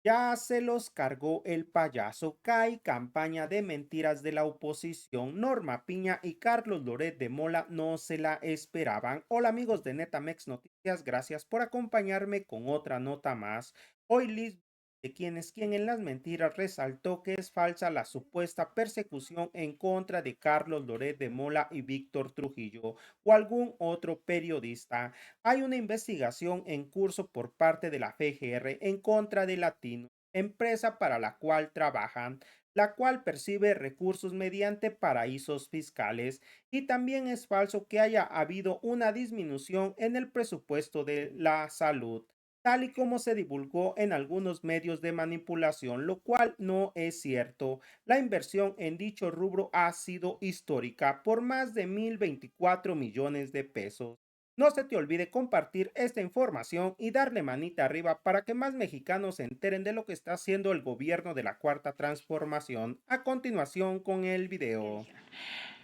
Ya se los cargó el payaso, cae campaña de mentiras de la oposición. Norma Piña y Carlos Loret de Mola no se la esperaban. Hola amigos de Netamex Noticias, gracias por acompañarme con otra nota más. Hoy Liz de quien en las mentiras resaltó que es falsa la supuesta persecución en contra de Carlos Loret de Mola y Víctor Trujillo o algún otro periodista. Hay una investigación en curso por parte de la FGR en contra de Latino, empresa para la cual trabajan, la cual percibe recursos mediante paraísos fiscales, y también es falso que haya habido una disminución en el presupuesto de la salud, tal y como se divulgó en algunos medios de manipulación, lo cual no es cierto. La inversión en dicho rubro ha sido histórica por más de 1.024 millones de pesos. No se te olvide compartir esta información y darle manita arriba para que más mexicanos se enteren de lo que está haciendo el gobierno de la Cuarta Transformación. A continuación con el video.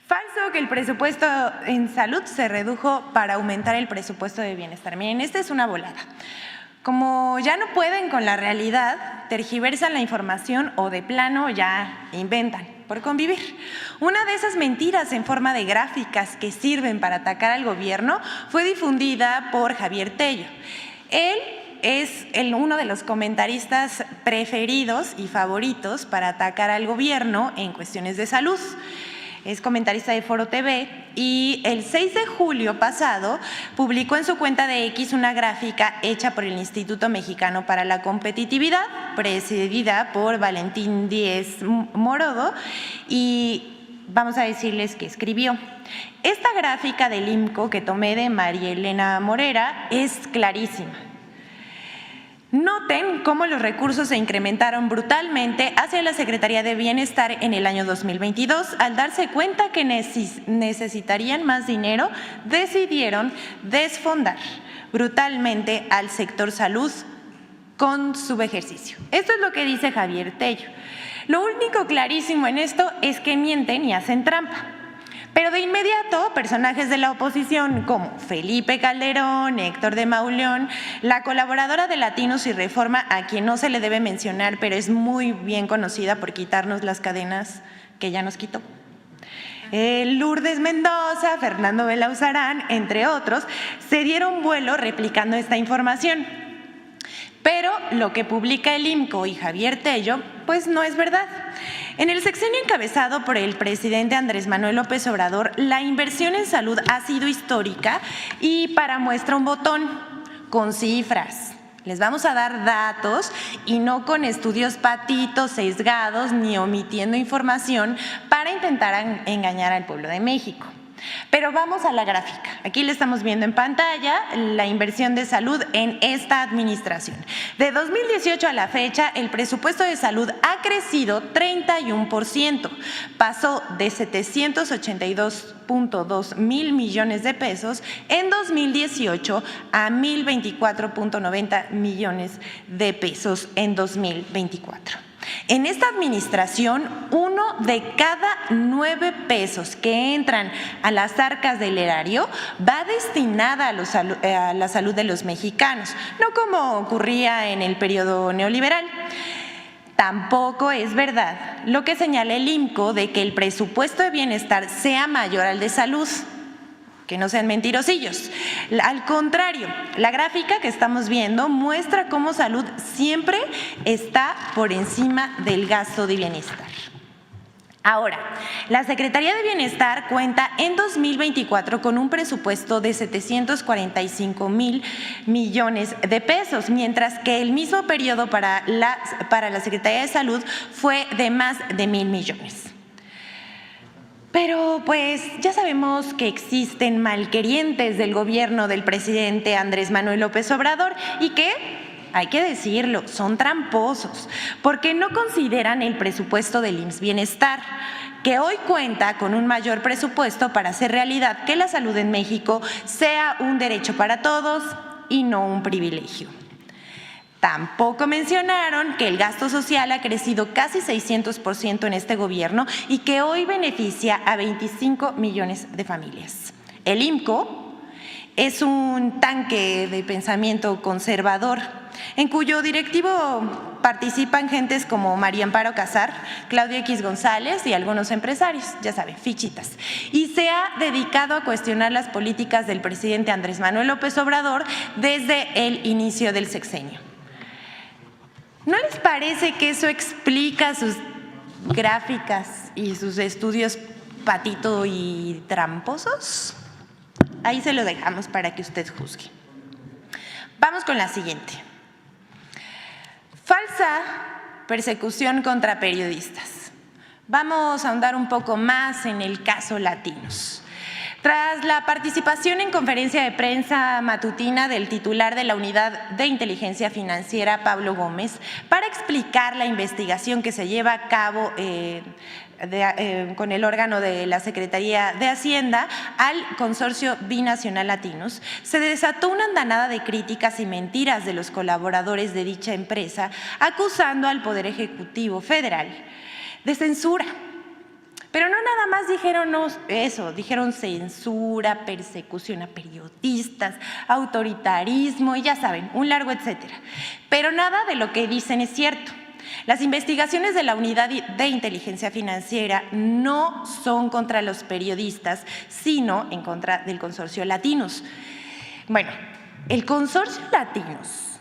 Falso que el presupuesto en salud se redujo para aumentar el presupuesto de bienestar. Miren, esta es una volada. Como ya no pueden con la realidad, tergiversan la información o de plano ya inventan por convivir. Una de esas mentiras en forma de gráficas que sirven para atacar al gobierno fue difundida por Javier Tello. Él es uno de los comentaristas preferidos y favoritos para atacar al gobierno en cuestiones de salud. Es comentarista de Foro TV y el 6 de julio pasado publicó en su cuenta de X una gráfica hecha por el Instituto Mexicano para la Competitividad, presidida por Valentín Díez Morodo, y vamos a decirles que escribió. Esta gráfica del IMCO que tomé de María Elena Morera es clarísima. Noten cómo los recursos se incrementaron brutalmente hacia la Secretaría de Bienestar en el año 2022. Al darse cuenta que necesitarían más dinero, decidieron desfondar brutalmente al sector salud con subejercicio. Esto es lo que dice Javier Tello. Lo único clarísimo en esto es que mienten y hacen trampa. Pero de inmediato, personajes de la oposición como Felipe Calderón, Héctor de Mauleón, la colaboradora de Latinos y Reforma, a quien no se le debe mencionar, pero es muy bien conocida por quitarnos las cadenas que ya nos quitó, Lourdes Mendoza, Fernando Belauzarán, entre otros, se dieron vuelo replicando esta información. Pero lo que publica el IMCO y Javier Tello, pues no es verdad. En el sexenio encabezado por el presidente Andrés Manuel López Obrador, la inversión en salud ha sido histórica y para muestra un botón, con cifras. Les vamos a dar datos y no con estudios patitos, sesgados, ni omitiendo información para intentar engañar al pueblo de México. Pero vamos a la gráfica. Aquí le estamos viendo en pantalla la inversión de salud en esta administración. De 2018 a la fecha, el presupuesto de salud ha crecido 31%. Pasó de 782.2 mil millones de pesos en 2018 a 1.024.90 millones de pesos en 2024. En esta administración, 1 de cada 9 pesos que entran a las arcas del erario va destinada a la salud de los mexicanos, no como ocurría en el periodo neoliberal. Tampoco es verdad lo que señala el IMCO de que el presupuesto de bienestar sea mayor al de salud. Que no sean mentirosillos. Al contrario, la gráfica que estamos viendo muestra cómo salud siempre está por encima del gasto de bienestar. Ahora, la Secretaría de Bienestar cuenta en 2024 con un presupuesto de 745 mil millones de pesos, mientras que el mismo periodo para la Secretaría de Salud fue de más de 1,000 millones. Pero pues ya sabemos que existen malquerientes del gobierno del presidente Andrés Manuel López Obrador y que, hay que decirlo, son tramposos porque no consideran el presupuesto del IMSS Bienestar, que hoy cuenta con un mayor presupuesto para hacer realidad que la salud en México sea un derecho para todos y no un privilegio. Tampoco mencionaron que el gasto social ha crecido casi 600% en este gobierno y que hoy beneficia a 25 millones de familias. El IMCO es un tanque de pensamiento conservador en cuyo directivo participan gentes como María Amparo Casar, Claudia X González y algunos empresarios, ya saben, fichitas. Y se ha dedicado a cuestionar las políticas del presidente Andrés Manuel López Obrador desde el inicio del sexenio. ¿No les parece que eso explica sus gráficas y sus estudios patito y tramposos? Ahí se lo dejamos para que usted juzgue. Vamos con la siguiente. Falsa persecución contra periodistas. Vamos a ahondar un poco más en el caso Latinos. Tras la participación en conferencia de prensa matutina del titular de la Unidad de Inteligencia Financiera, Pablo Gómez, para explicar la investigación que se lleva a cabo con el órgano de la Secretaría de Hacienda al consorcio binacional Latinos, se desató una andanada de críticas y mentiras de los colaboradores de dicha empresa, acusando al Poder Ejecutivo Federal de censura. Pero no nada más dijeron eso, dijeron censura, persecución a periodistas, autoritarismo y ya saben, un largo etcétera. Pero nada de lo que dicen es cierto. Las investigaciones de la Unidad de Inteligencia Financiera no son contra los periodistas, sino en contra del consorcio Latinos. Bueno, el consorcio Latinos,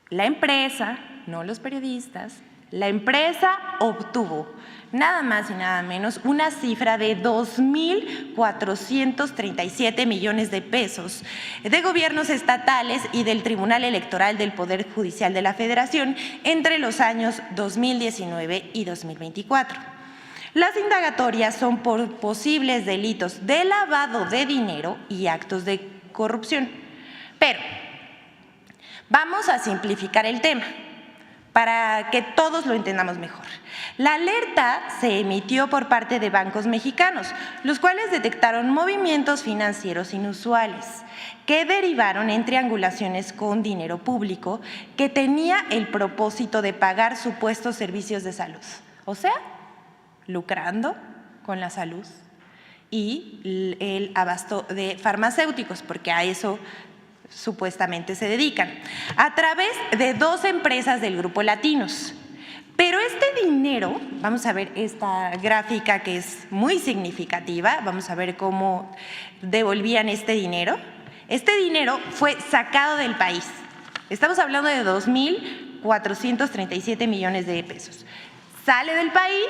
la empresa, no los periodistas, la empresa obtuvo nada más y nada menos una cifra de 2.437 millones de pesos de gobiernos estatales y del Tribunal Electoral del Poder Judicial de la Federación entre los años 2019 y 2024. Las indagatorias son por posibles delitos de lavado de dinero y actos de corrupción. Pero vamos a simplificar el tema para que todos lo entendamos mejor. La alerta se emitió por parte de bancos mexicanos, los cuales detectaron movimientos financieros inusuales que derivaron en triangulaciones con dinero público que tenía el propósito de pagar supuestos servicios de salud, o sea, lucrando con la salud y el abasto de farmacéuticos, porque a eso supuestamente se dedican, a través de 2 empresas del Grupo Latinos. Pero este dinero, vamos a ver esta gráfica que es muy significativa, vamos a ver cómo devolvían este dinero. Este dinero fue sacado del país. Estamos hablando de 2.437 millones de pesos. Sale del país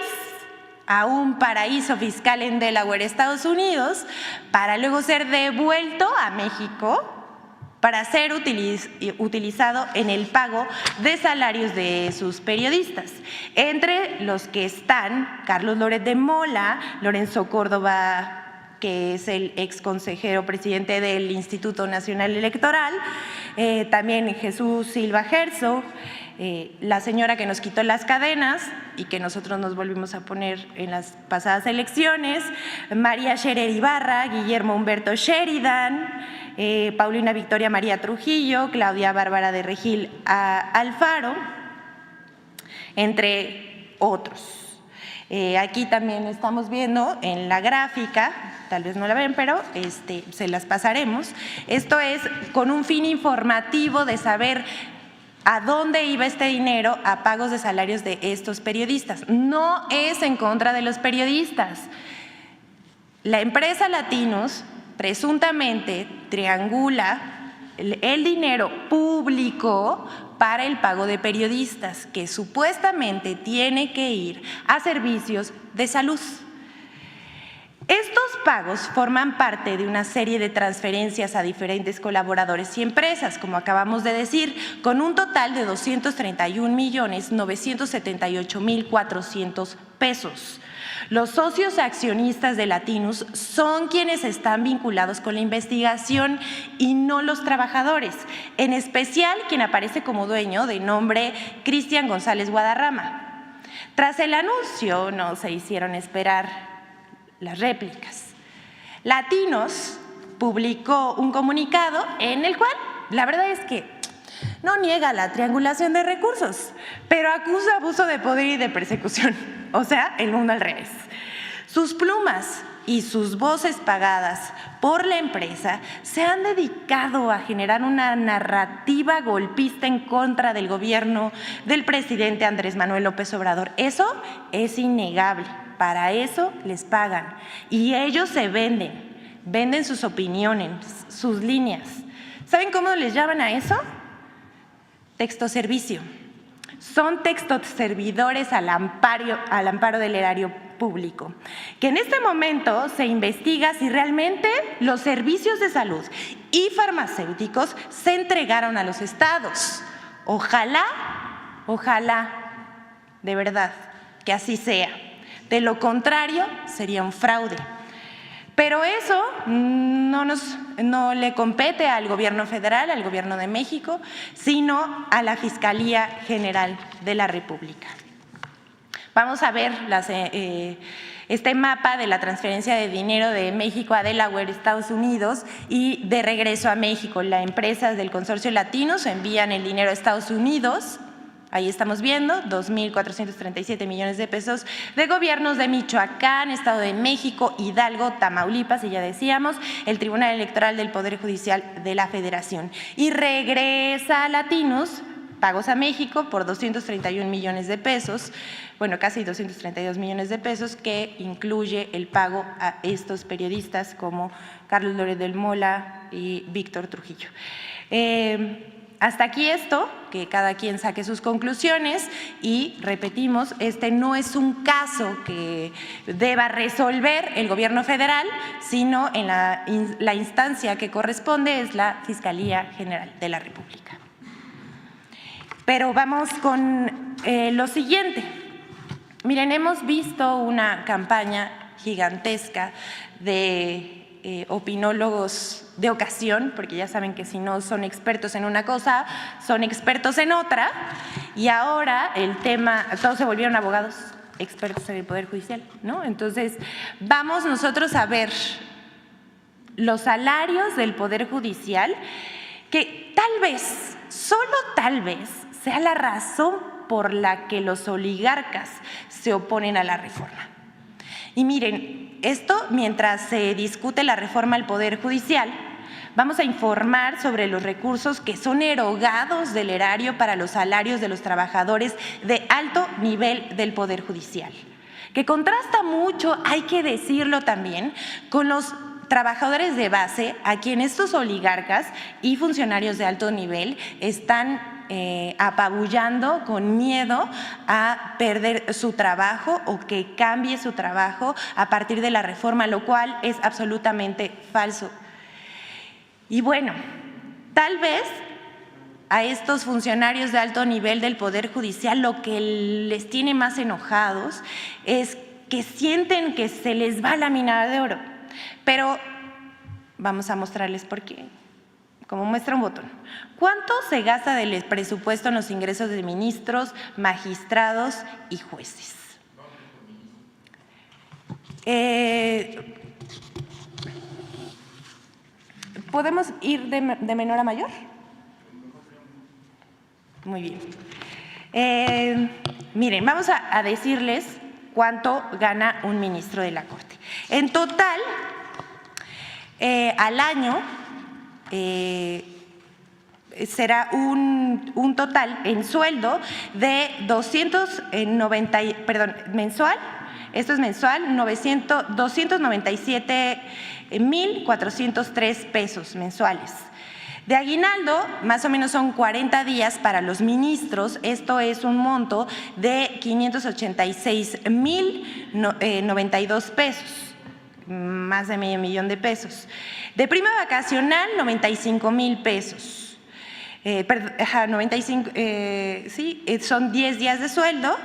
a un paraíso fiscal en Delaware, Estados Unidos, para luego ser devuelto a México para ser utilizado en el pago de salarios de sus periodistas, entre los que están Carlos Loret de Mola, Lorenzo Córdoba, que es el ex consejero presidente del Instituto Nacional Electoral, también Jesús Silva Herzog, la señora que nos quitó las cadenas y que nosotros nos volvimos a poner en las pasadas elecciones, María Scherer Ibarra, Guillermo Humberto Sheridan, Paulina Victoria María Trujillo, Claudia Bárbara de Regil Alfaro, entre otros. Aquí también estamos viendo en la gráfica, tal vez no la ven, pero se las pasaremos. Esto es con un fin informativo de saber a dónde iba este dinero a pagos de salarios de estos periodistas. No es en contra de los periodistas. La empresa Latinos presuntamente triangula el dinero público para el pago de periodistas, que supuestamente tiene que ir a servicios de salud. Estos pagos forman parte de una serie de transferencias a diferentes colaboradores y empresas, como acabamos de decir, con un total de 231.978.400 pesos. Los socios accionistas de Latinos son quienes están vinculados con la investigación y no los trabajadores, en especial quien aparece como dueño de nombre Cristian González Guadarrama. Tras el anuncio no se hicieron esperar las réplicas. Latinos publicó un comunicado en el cual la verdad es que no niega la triangulación de recursos, pero acusa abuso de poder y de persecución, o sea, el mundo al revés. Sus plumas y sus voces pagadas por la empresa se han dedicado a generar una narrativa golpista en contra del gobierno del presidente Andrés Manuel López Obrador. Eso es innegable, para eso les pagan y ellos se venden sus opiniones, sus líneas. ¿Saben cómo les llaman a eso? Textoservicio. Son textoservidores al amparo del erario público, que en este momento se investiga si realmente los servicios de salud y farmacéuticos se entregaron a los estados. Ojalá, de verdad, que así sea. De lo contrario, sería un fraude. Pero eso no le compete al gobierno federal, al gobierno de México, sino a la Fiscalía General de la República. Vamos a ver este mapa de la transferencia de dinero de México a Delaware, Estados Unidos, y de regreso a México. Las empresas del consorcio Latinos envían el dinero a Estados Unidos. Ahí estamos viendo 2.437 millones de pesos de gobiernos de Michoacán, Estado de México, Hidalgo, Tamaulipas, y ya decíamos, el Tribunal Electoral del Poder Judicial de la Federación. Y regresa a Latinos, pagos a México por 231 millones de pesos, bueno, casi 232 millones de pesos, que incluye el pago a estos periodistas como Carlos Loret de Mola y Víctor Trujillo. Hasta aquí esto, que cada quien saque sus conclusiones y repetimos, este no es un caso que deba resolver el gobierno federal, sino en la instancia que corresponde es la Fiscalía General de la República. Pero vamos con lo siguiente. Miren, hemos visto una campaña gigantesca de opinólogos de ocasión, porque ya saben que si no son expertos en una cosa, son expertos en otra, y ahora el tema, todos se volvieron abogados expertos en el Poder Judicial, ¿no? Entonces, vamos nosotros a ver los salarios del Poder Judicial, que tal vez, solo tal vez, sea la razón por la que los oligarcas se oponen a la reforma. Y miren, esto mientras se discute la reforma al Poder Judicial, vamos a informar sobre los recursos que son erogados del erario para los salarios de los trabajadores de alto nivel del Poder Judicial, que contrasta mucho, hay que decirlo también, con los trabajadores de base a quienes estos oligarcas y funcionarios de alto nivel están apabullando con miedo a perder su trabajo o que cambie su trabajo a partir de la reforma, lo cual es absolutamente falso. Y bueno, tal vez a estos funcionarios de alto nivel del Poder Judicial lo que les tiene más enojados es que sienten que se les va la mina de oro. Pero vamos a mostrarles por qué. Como muestra un botón. ¿Cuánto se gasta del presupuesto en los ingresos de ministros, magistrados y jueces? ¿Podemos ir de menor a mayor? Muy bien. Miren, vamos a decirles cuánto gana un ministro de la Corte. En total, al año, será un total en sueldo de mensual, esto es mensual, 297,403 pesos mensuales. De aguinaldo, más o menos son 40 días para los ministros, esto es un monto de 586,092 pesos. Más de medio millón de pesos. De prima vacacional, 95,000 pesos. 95, sí, son 10 días de sueldo.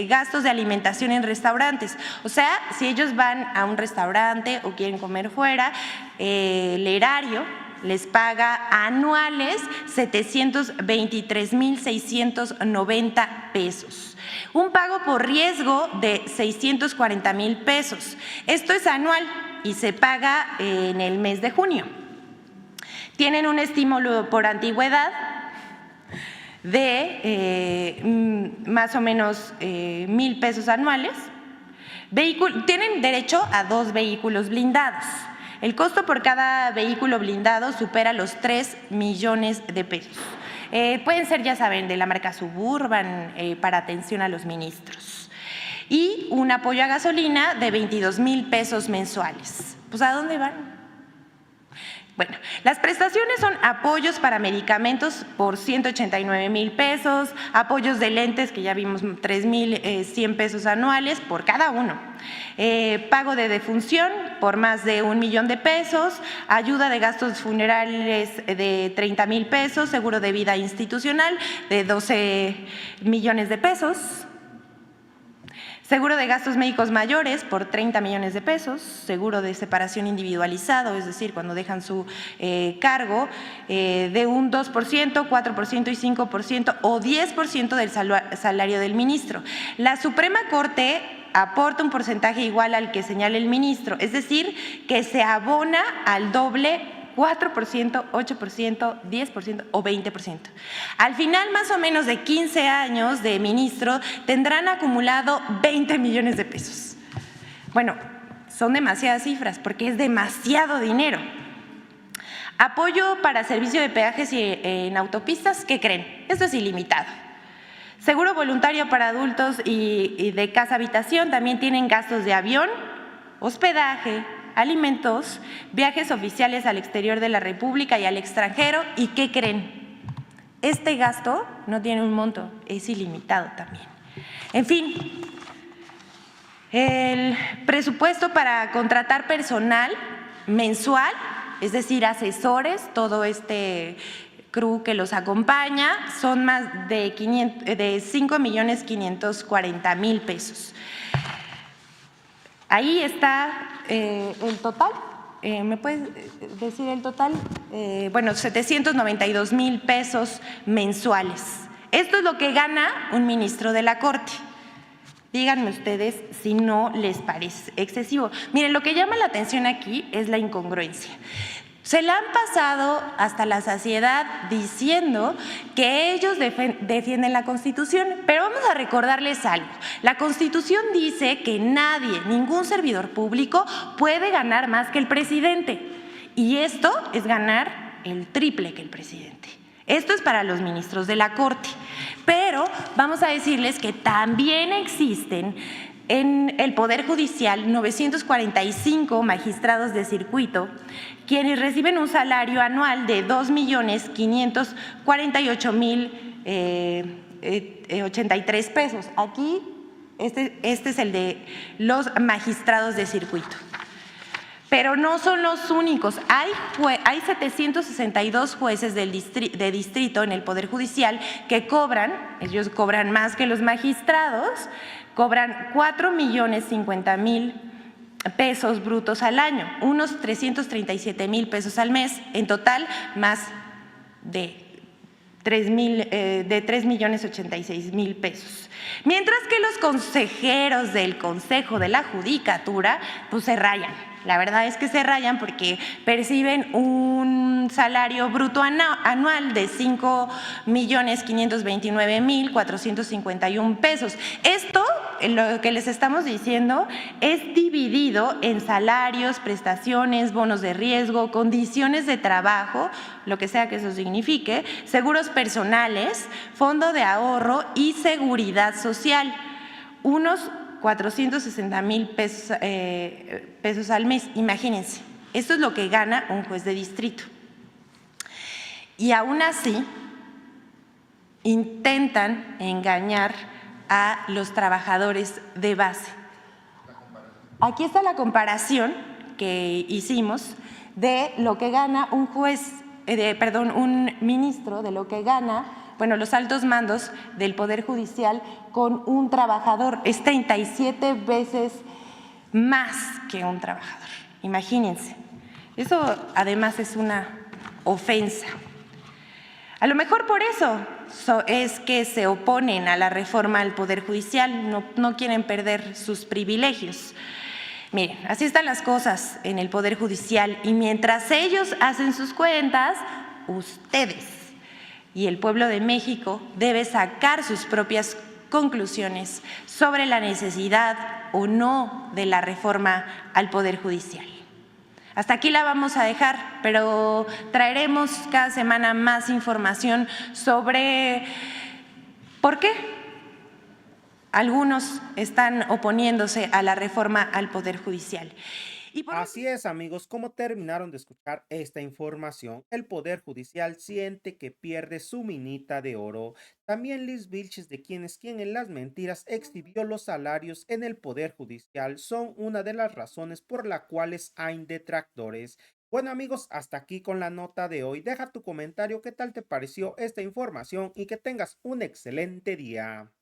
Gastos de alimentación en restaurantes. O sea, si ellos van a un restaurante o quieren comer fuera, el erario les paga anuales 723,690 pesos. Un pago por riesgo de 640,000 pesos. Esto es anual y se paga en el mes de junio. Tienen un estímulo por antigüedad de más o menos 1,000 pesos anuales. Tienen derecho a 2 vehículos blindados. El costo por cada vehículo blindado supera los 3 millones de pesos. Pueden ser, ya saben, de la marca Suburban para atención a los ministros. Y un apoyo a gasolina de 22,000 pesos mensuales. Pues, ¿a dónde van? Bueno, las prestaciones son apoyos para medicamentos por 189,000 pesos, apoyos de lentes que ya vimos 3,100 pesos anuales por cada uno, pago de defunción por más de 1 millón de pesos, ayuda de gastos funerales de 30,000 pesos, seguro de vida institucional de 12 millones de pesos. Seguro de gastos médicos mayores por 30 millones de pesos, seguro de separación individualizado, es decir, cuando dejan su cargo, de un 2%, 4% y 5% o 10% del salario del ministro. La Suprema Corte aporta un porcentaje igual al que señala el ministro, es decir, que se abona al doble 4%, 8%, 10% o 20%. Al final, más o menos de 15 años de ministro, tendrán acumulado 20 millones de pesos. Bueno, son demasiadas cifras porque es demasiado dinero. Apoyo para servicio de peajes en autopistas, ¿qué creen? Esto es ilimitado. Seguro voluntario para adultos y de casa-habitación, también tienen gastos de avión, hospedaje, alimentos, viajes oficiales al exterior de la República y al extranjero. ¿Y qué creen? Este gasto no tiene un monto, es ilimitado también. En fin, el presupuesto para contratar personal mensual, es decir, asesores, todo este crew que los acompaña, son más de 5,540,000 pesos. Ahí está el total. ¿Me puedes decir el total? Bueno, 792,000 pesos mensuales. Esto es lo que gana un ministro de la Corte. Díganme ustedes si no les parece excesivo. Miren, lo que llama la atención aquí es la incongruencia. Se la han pasado hasta la saciedad diciendo que ellos defienden la Constitución, pero vamos a recordarles algo. La Constitución dice que nadie, ningún servidor público puede ganar más que el presidente, y esto es ganar el triple que el presidente. Esto es para los ministros de la Corte, pero vamos a decirles que también existen en el Poder Judicial 945 magistrados de circuito, quienes reciben un salario anual de 2,548,083 pesos. Aquí, este es el de los magistrados de circuito. Pero no son los únicos. Hay 762 jueces de distrito en el Poder Judicial que ellos cobran más que los magistrados, cobran 4,050,000 pesos brutos al año, unos 337,000 pesos al mes, en total más de 3,086,000 pesos. Mientras que los consejeros del Consejo de la Judicatura pues se rayan. La verdad es que se rayan porque perciben un salario bruto anual de 5,529,451 pesos. Esto, lo que les estamos diciendo, es dividido en salarios, prestaciones, bonos de riesgo, condiciones de trabajo, lo que sea que eso signifique, seguros personales, fondo de ahorro y seguridad social. Unos 460,000 pesos al mes. Imagínense, esto es lo que gana un juez de distrito. Y aún así, intentan engañar a los trabajadores de base. Aquí está la comparación que hicimos de lo que gana un un ministro, de lo que gana, los altos mandos del Poder Judicial con un trabajador. Es 37 veces más que un trabajador. Imagínense. Eso además es una ofensa. A lo mejor por eso es que se oponen a la reforma al Poder Judicial, no quieren perder sus privilegios. Miren, así están las cosas en el Poder Judicial, y mientras ellos hacen sus cuentas, ustedes y el pueblo de México debe sacar sus propias conclusiones sobre la necesidad o no de la reforma al Poder Judicial. Hasta aquí la vamos a dejar, pero traeremos cada semana más información sobre por qué algunos están oponiéndose a la reforma al Poder Judicial. Y por Así es, amigos, como terminaron de escuchar esta información, el Poder Judicial siente que pierde su minita de oro. También Liz Vilches, de quien en las mentiras exhibió los salarios en el Poder Judicial, son una de las razones por las cuales hay detractores. Bueno, amigos, hasta aquí con la nota de hoy. Deja tu comentario, qué tal te pareció esta información y que tengas un excelente día.